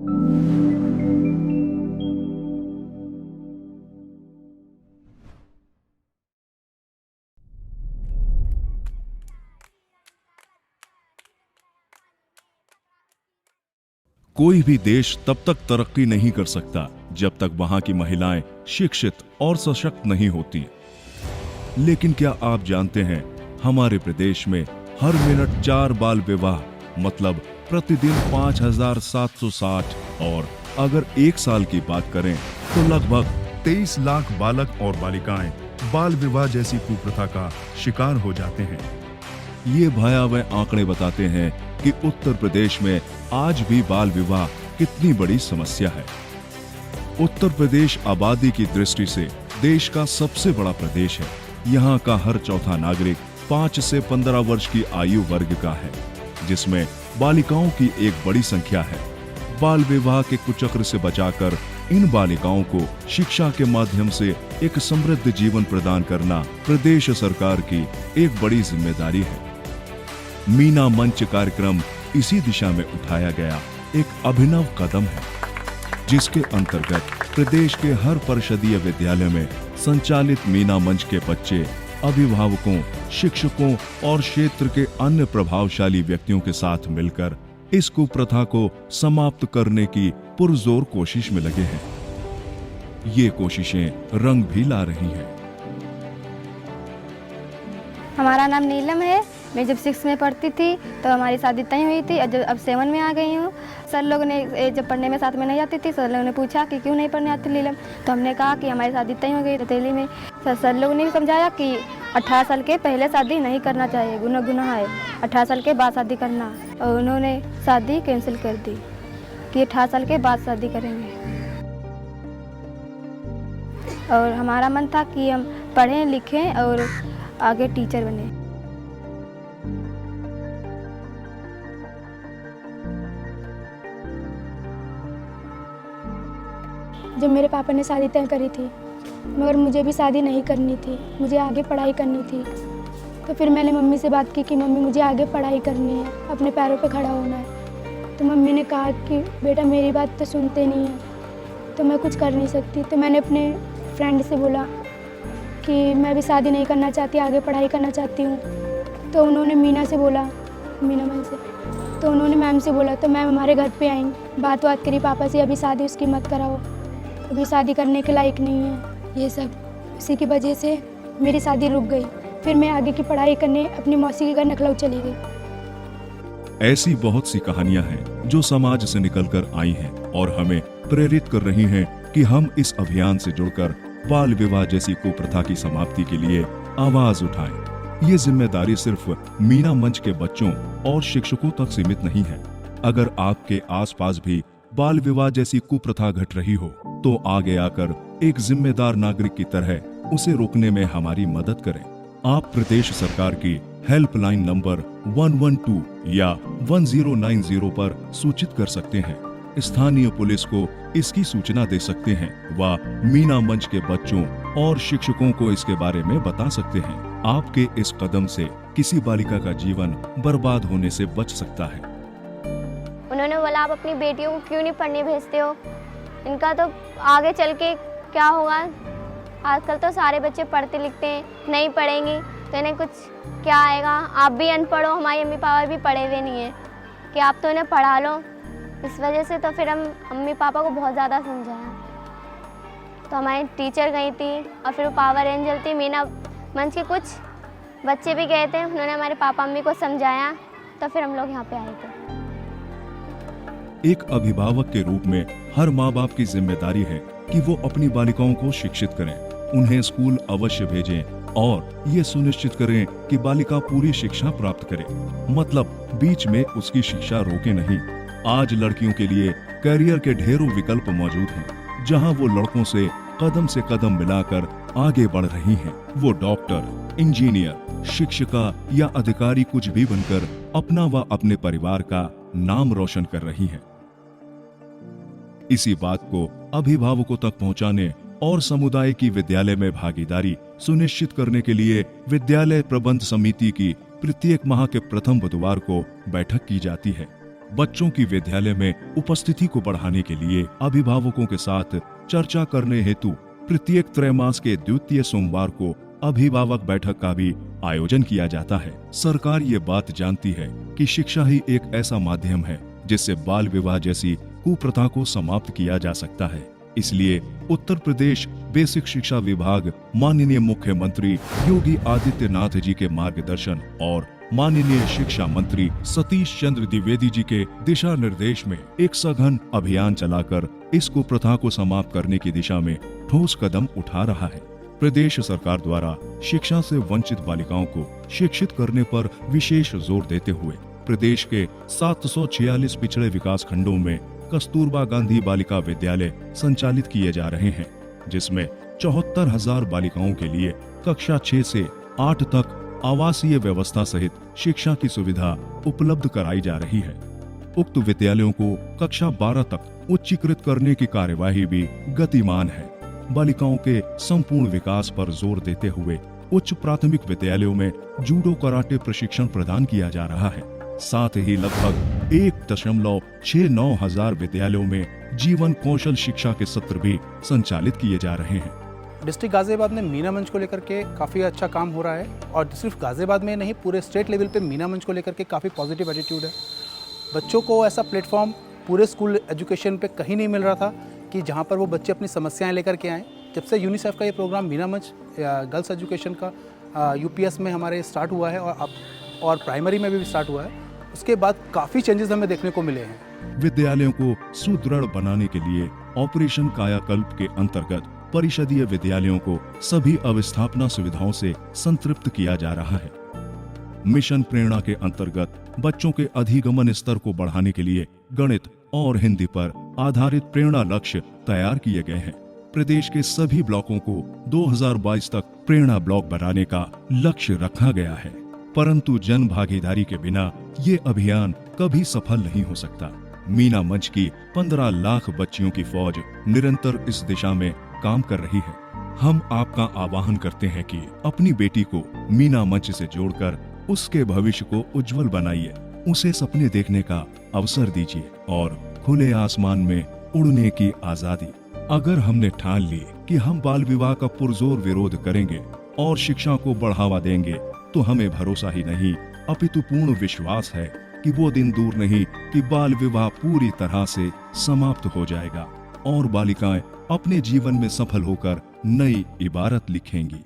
कोई भी देश तब तक तरक्की नहीं कर सकता जब तक वहां की महिलाएं शिक्षित और सशक्त नहीं होती। लेकिन क्या आप जानते हैं, हमारे प्रदेश में हर मिनट 4 बाल विवाह मतलब प्रतिदिन 5,760, और अगर 1 साल की बात करें तो लगभग 23 लाख बालक और बालिकाएं बाल विवाह जैसी कुप्रथा का शिकार हो जाते हैं। ये भयावह आंकड़े बताते हैं कि उत्तर प्रदेश में आज भी बाल विवाह कितनी बड़ी समस्या है। उत्तर प्रदेश आबादी की दृष्टि से देश का सबसे बड़ा प्रदेश है। यहाँ का हर चौथा नागरिक 5 से 15 वर्ष की आयु वर्ग का है, जिसमें बालिकाओं की एक बड़ी संख्या है। बाल विवाह के कुचक्र से बचाकर इन बालिकाओं को शिक्षा के माध्यम से एक समृद्ध जीवन प्रदान करना प्रदेश सरकार की एक बड़ी जिम्मेदारी है। मीना मंच कार्यक्रम इसी दिशा में उठाया गया एक अभिनव कदम है, जिसके अंतर्गत प्रदेश के हर परिषदीय विद्यालय में संचालित मीना मंच के बच्चे अभिभावकों, शिक्षकों और क्षेत्र के अन्य प्रभावशाली व्यक्तियों के साथ मिलकर इस कुप्रथा को समाप्त करने की पुरजोर कोशिश में लगे हैं। ये कोशिशें रंग भी ला रही हैं। हमारा नाम नीलम है। मैं जब 6 में पढ़ती थी तो हमारी शादी तय हुई थी, और जब अब 7 में आ गई हूँ। सर लोग ने जब पढ़ने में साथ में नहीं आती थी, सर लोगों ने पूछा कि क्यों नहीं पढ़ने आती नीलम, तो हमने कहा कि हमारी शादी तय हो गई रतौली में। सर लोगों ने भी समझाया कि 18 साल के पहले शादी नहीं करना चाहिए, गुनाह है, 18 साल के बाद शादी करना। और उन्होंने शादी कैंसिल कर दी कि 18 साल के बाद शादी करेंगे। और हमारा मन था कि हम पढ़ें लिखें और आगे टीचर बने। जब मेरे पापा ने शादी तय करी थी, मगर मुझे भी शादी नहीं करनी थी, मुझे आगे पढ़ाई करनी थी। तो फिर मैंने मम्मी से बात की कि मम्मी मुझे आगे पढ़ाई करनी है, अपने पैरों पे खड़ा होना है। तो मम्मी ने कहा कि बेटा मेरी बात तो सुनते नहीं है, तो मैं कुछ कर नहीं सकती। तो मैंने अपने फ्रेंड से बोला कि मैं भी शादी नहीं करना चाहती, आगे पढ़ाई करना चाहती हूँ। तो उन्होंने मीना से बोला, मीना मैम से, तो उन्होंने मैम से बोला, तो मैम हमारे घर पे आई, बात करी पापा से, अभी शादी उसकी मत कराओ, अभी शादी करने के लायक नहीं है। ये सब उसी की वजह से मेरी शादी रुक गई। फिर मैं आगे की पढ़ाई करने अपनी मौसी के घर नखलऊ चली गई। ऐसी बहुत सी कहानियां हैं जो समाज से निकलकर आई हैं और हमें प्रेरित कर रही हैं कि हम इस अभियान से जुड़कर बाल विवाह जैसी कुप्रथा की समाप्ति के लिए आवाज उठाएं। ये जिम्मेदारी सिर्फ मीना मंच के बच्चों और शिक्षकों तक सीमित नहीं है। अगर आपके आसपास भी बाल विवाह जैसी कुप्रथा घट रही हो तो आगे आकर एक जिम्मेदार नागरिक की तरह उसे रोकने में हमारी मदद करें। आप प्रदेश सरकार की हेल्पलाइन नंबर 112 या 1090 पर सूचित कर सकते हैं। स्थानीय पुलिस को इसकी सूचना दे सकते हैं व मीना मंच के बच्चों और शिक्षकों को इसके बारे में बता सकते हैं। आपके इस कदम से किसी बालिका का जीवन बर्बाद होने से बच सकता है। उन्होंने बोला आप अपनी बेटियों को क्यों नहीं पढ़ने भेजते हो, इनका तो आगे चल के क्या होगा। आजकल तो सारे बच्चे पढ़ते लिखते हैं, नहीं पढ़ेंगी तो इन्हें कुछ क्या आएगा। आप भी अनपढ़ हो, हमारी मम्मी पापा भी पढ़े हुए नहीं हैं कि आप तो इन्हें पढ़ा लो। इस वजह से तो फिर हम मम्मी पापा को बहुत ज़्यादा समझाया। तो हमारी टीचर गई थी और फिर वो पावर एंजल थी, मीना मंच के कुछ बच्चे भी गए थे, उन्होंने हमारे पापा मम्मी को समझाया, तो फिर हम लोग यहाँ पे आए थे। एक अभिभावक के रूप में हर माँ बाप की जिम्मेदारी है कि वो अपनी बालिकाओं को शिक्षित करें, उन्हें स्कूल अवश्य भेजें और ये सुनिश्चित करें कि बालिका पूरी शिक्षा प्राप्त करे, मतलब बीच में उसकी शिक्षा रोके नहीं। आज लड़कियों के लिए करियर के ढेरों विकल्प मौजूद हैं, जहां वो लड़कों से कदम मिलाकर आगे बढ़ रही हैं। वो डॉक्टर, इंजीनियर, शिक्षिका या अधिकारी कुछ भी बनकर अपना व अपने परिवार का नाम रोशन कर रही हैं। इसी बात को अभिभावकों तक पहुंचाने और समुदाय की विद्यालय में भागीदारी सुनिश्चित करने के लिए विद्यालय प्रबंध समिति की प्रत्येक माह के प्रथम बुधवार को बैठक की जाती है, बच्चों की विद्यालय में उपस्थिति को बढ़ाने के लिए अभिभावकों के साथ चर्चा करने हेतु प्रत्येक त्रैमास के द्वितीय सोमवार को अभिभावक बैठक का भी आयोजन किया जाता है। सरकार ये बात जानती है कि शिक्षा ही एक ऐसा माध्यम है जिससे बाल विवाह जैसी कुप्रथा को समाप्त किया जा सकता है। इसलिए उत्तर प्रदेश बेसिक शिक्षा विभाग माननीय मुख्यमंत्री योगी आदित्यनाथ जी के मार्गदर्शन और माननीय शिक्षा मंत्री सतीश चंद्र द्विवेदी जी के दिशा निर्देश में एक सघन अभियान चलाकर इस कुप्रथा को समाप्त करने की दिशा में ठोस कदम उठा रहा है। प्रदेश सरकार द्वारा शिक्षा से वंचित बालिकाओं को शिक्षित करने पर विशेष जोर देते हुए प्रदेश के 746 पिछड़े विकास खंडों में कस्तूरबा गांधी बालिका विद्यालय संचालित किए जा रहे हैं, जिसमें 74,000 बालिकाओं के लिए कक्षा 6 से 8 तक आवासीय व्यवस्था सहित शिक्षा की सुविधा उपलब्ध कराई जा रही है। उक्त विद्यालयों को कक्षा 12 तक उच्चीकृत करने की कार्यवाही भी गतिमान है। बालिकाओं के संपूर्ण विकास पर जोर देते हुए उच्च प्राथमिक विद्यालयों में जूडो कराटे प्रशिक्षण प्रदान किया जा रहा है। साथ ही लगभग 1.69 हजार विद्यालयों में जीवन कौशल शिक्षा के सत्र भी संचालित किए जा रहे हैं। डिस्ट्रिक्ट गाजियाबाद में मीना मंच को लेकर के काफ़ी अच्छा काम हो रहा है और सिर्फ गाजियाबाद में नहीं, पूरे स्टेट लेवल पे मीना मंच को लेकर के काफ़ी पॉजिटिव एटीट्यूड है। बच्चों को ऐसा प्लेटफॉर्म पूरे स्कूल एजुकेशन पे कहीं नहीं मिल रहा था कि जहाँ पर वो बच्चे अपनी समस्याएं लेकर के आएँ। जब से यूनिसेफ का ये प्रोग्राम मीना मंच गर्ल्स एजुकेशन का यूपीएस में हमारे स्टार्ट हुआ है और प्राइमरी में भी स्टार्ट हुआ है, उसके बाद काफ़ी चेंजेस हमें देखने को मिले हैं। विद्यालयों को सुदृढ़ बनाने के लिए ऑपरेशन कायाकल्प के अंतर्गत परिषदीय विद्यालयों को सभी अवस्थापना सुविधाओं से संतृप्त किया जा रहा है। मिशन प्रेरणा के अंतर्गत बच्चों के अधिगमन स्तर को बढ़ाने के लिए गणित और हिंदी पर आधारित प्रेरणा लक्ष्य तैयार किए गए हैं। प्रदेश के सभी ब्लॉकों को 2022 तक प्रेरणा ब्लॉक बनाने का लक्ष्य रखा गया है, परंतु जन भागीदारी के बिना ये अभियान कभी सफल नहीं हो सकता। मीना मंच की 15 लाख बच्चियों की फौज निरंतर इस दिशा में काम कर रही है। हम आपका आह्वान करते हैं कि अपनी बेटी को मीना मंच से जोड़कर उसके भविष्य को उज्जवल बनाइए, उसे सपने देखने का अवसर दीजिए और खुले आसमान में उड़ने की आजादी। अगर हमने ठान ली कि हम बाल विवाह का पुरजोर विरोध करेंगे और शिक्षा को बढ़ावा देंगे, तो हमें भरोसा ही नहीं अपितु पूर्ण विश्वास है कि वो दिन दूर नहीं कि बाल विवाह पूरी तरह से समाप्त हो जाएगा और बालिकाएं अपने जीवन में सफल होकर नई इबारत लिखेंगी।